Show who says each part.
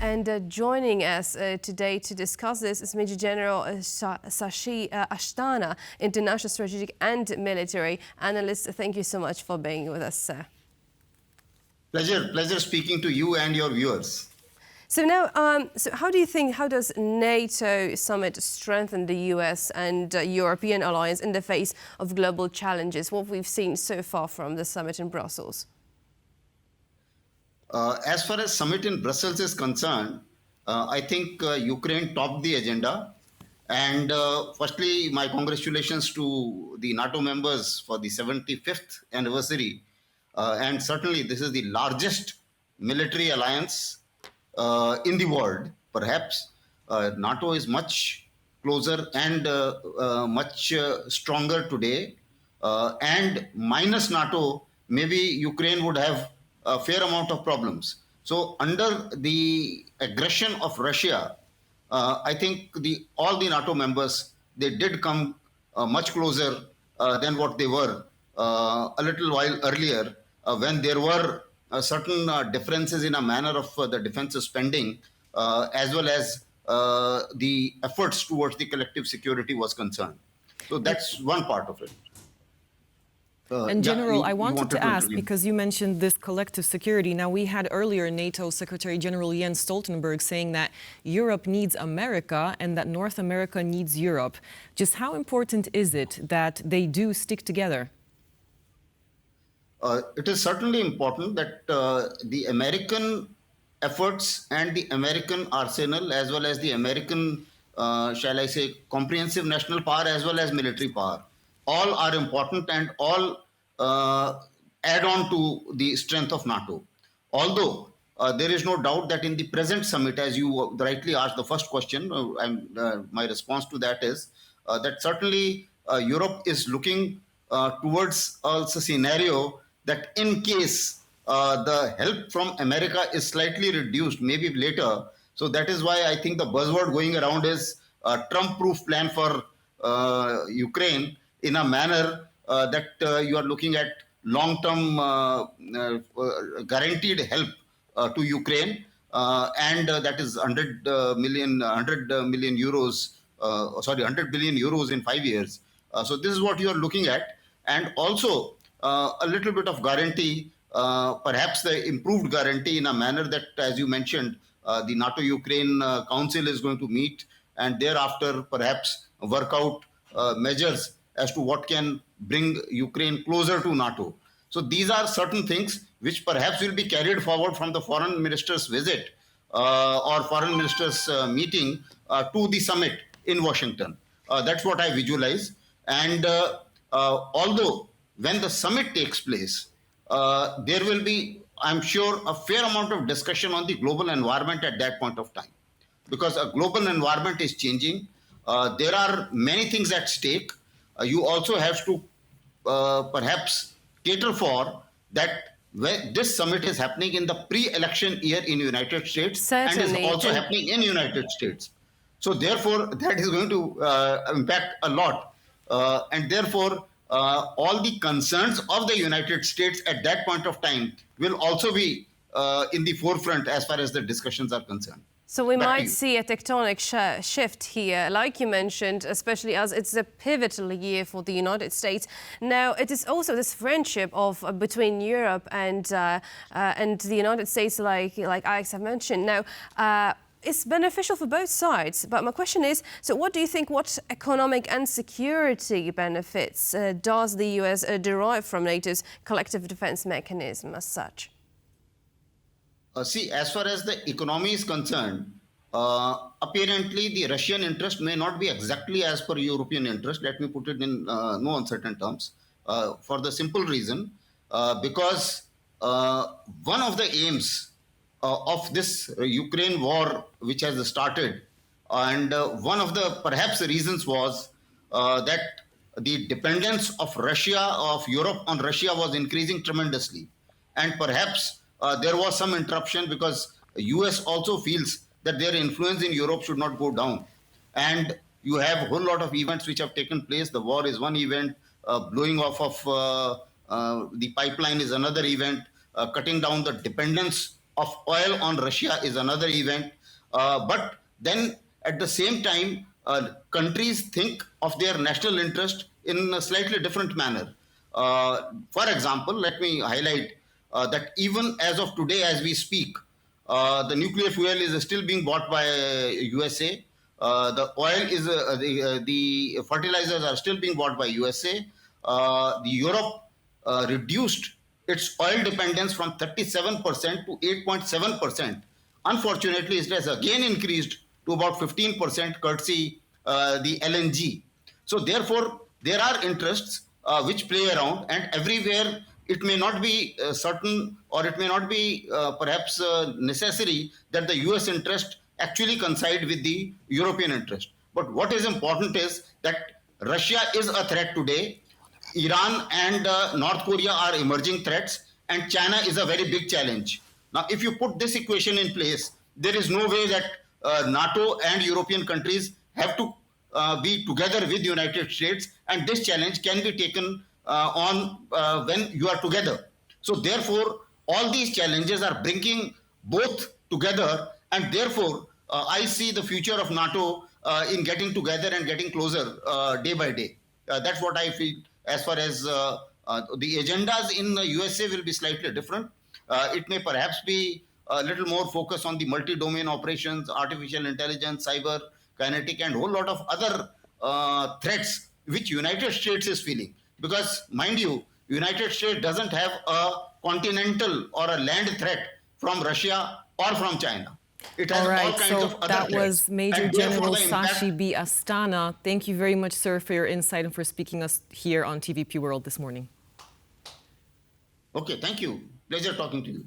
Speaker 1: And joining us today to discuss this is Major General Shashi Asthana, international strategic and military analyst. Thank you so much for being with us, sir.
Speaker 2: Pleasure speaking to you and your viewers.
Speaker 1: So now, how do you think, how does NATO summit strengthen the US and European alliance in the face of global challenges, what we've seen so far from the summit in Brussels?
Speaker 2: As far as summit in Brussels is concerned, I think Ukraine topped the agenda. And firstly, my congratulations to the NATO members for the 75th anniversary. And certainly this is the largest military alliance in the world, perhaps. NATO is much closer and much stronger today. And minus NATO, maybe Ukraine would have a fair amount of problems. So under the aggression of Russia, I think all the NATO members, they did come much closer than what they were a little while earlier, when there were certain differences in a manner of the defense spending, as well as the efforts towards the collective security was concerned. So that's one part of it.
Speaker 3: And General, I wanted to ask, because you mentioned this collective security. Now, we had earlier NATO Secretary General Jens Stoltenberg saying that Europe needs America and that North America needs Europe. Just how important is it that they do stick together?
Speaker 2: It is certainly important that the American efforts and the American arsenal, as well as the American, shall I say, comprehensive national power, as well as military power, all are important and all add on to the strength of NATO. Although there is no doubt that in the present summit, as you rightly asked the first question, my response to that is that certainly Europe is looking towards a scenario that in case the help from America is slightly reduced, maybe later. So that is why I think the buzzword going around is a Trump-proof plan for Ukraine, in a manner that you are looking at long-term guaranteed help to Ukraine, and that is 100 billion euros in 5 years. So this is what you are looking at, and also a little bit of guarantee, perhaps the improved guarantee, in a manner that, as you mentioned, the NATO-Ukraine Council is going to meet, and thereafter perhaps work out measures as to what can bring Ukraine closer to NATO. So these are certain things which perhaps will be carried forward from the foreign minister's visit or foreign minister's meeting to the summit in Washington. That's what I visualize. And although when the summit takes place, there will be, I'm sure, a fair amount of discussion on the global environment at that point of time, because a global environment is changing. There are many things at stake. You also have to perhaps cater for that. This summit is happening in the pre-election year in United States.
Speaker 1: Certainly.
Speaker 2: And is also happening in United States. So therefore, that is going to impact a lot. And therefore, all the concerns of the United States at that point of time will also be in the forefront as far as the discussions are concerned.
Speaker 1: So we might see a tectonic shift here, like you mentioned, especially as it's a pivotal year for the United States. Now, it is also this friendship between Europe and the United States, like Alex have mentioned. Now, it's beneficial for both sides. But my question is, so what do you think, what economic and security benefits does the US derive from NATO's collective defense mechanism as such?
Speaker 2: See, as far as the economy is concerned, apparently the Russian interest may not be exactly as per European interest. Let me put it in no uncertain terms, for the simple reason, because one of the aims of this Ukraine war, which has started, and one of the perhaps reasons was that the dependence of Russia, of Europe on Russia, was increasing tremendously. And perhaps there was some interruption because US also feels that their influence in Europe should not go down. And you have a whole lot of events which have taken place. The war is one event, blowing off of the pipeline is another event, cutting down the dependence of oil on Russia is another event. But then at the same time, countries think of their national interest in a slightly different manner. For example, let me highlight that even as of today, as we speak, the nuclear fuel is still being bought by USA. The oil is the fertilizers are still being bought by USA. The Europe reduced its oil dependence from 37% to 8.7%. Unfortunately, it has again increased to about 15% courtesy the LNG. So therefore, there are interests which play around, and everywhere it may not be certain, or it may not be perhaps necessary that the US interest actually coincide with the European interest. But what is important is that Russia is a threat today. Iran and North Korea are emerging threats, and China is a very big challenge. Now, if you put this equation in place, there is no way that NATO and European countries have to be together with the United States, and this challenge can be taken on when you are together. So therefore, all these challenges are bringing both together, and therefore, I see the future of NATO in getting together and getting closer day by day. That's what I feel. As far as the agendas in the USA will be slightly different. It may perhaps be a little more focused on the multi-domain operations, artificial intelligence, cyber, kinetic, and a whole lot of other threats which United States is feeling. Because, mind you, United States doesn't have a continental or a land threat from Russia or from China. It has all kinds of other
Speaker 3: that
Speaker 2: threats.
Speaker 3: Was Major General Shashi B. Asthana. Thank you very much, sir, for your insight and for speaking us here on TVP World this morning.
Speaker 2: Okay, thank you. Pleasure talking to you.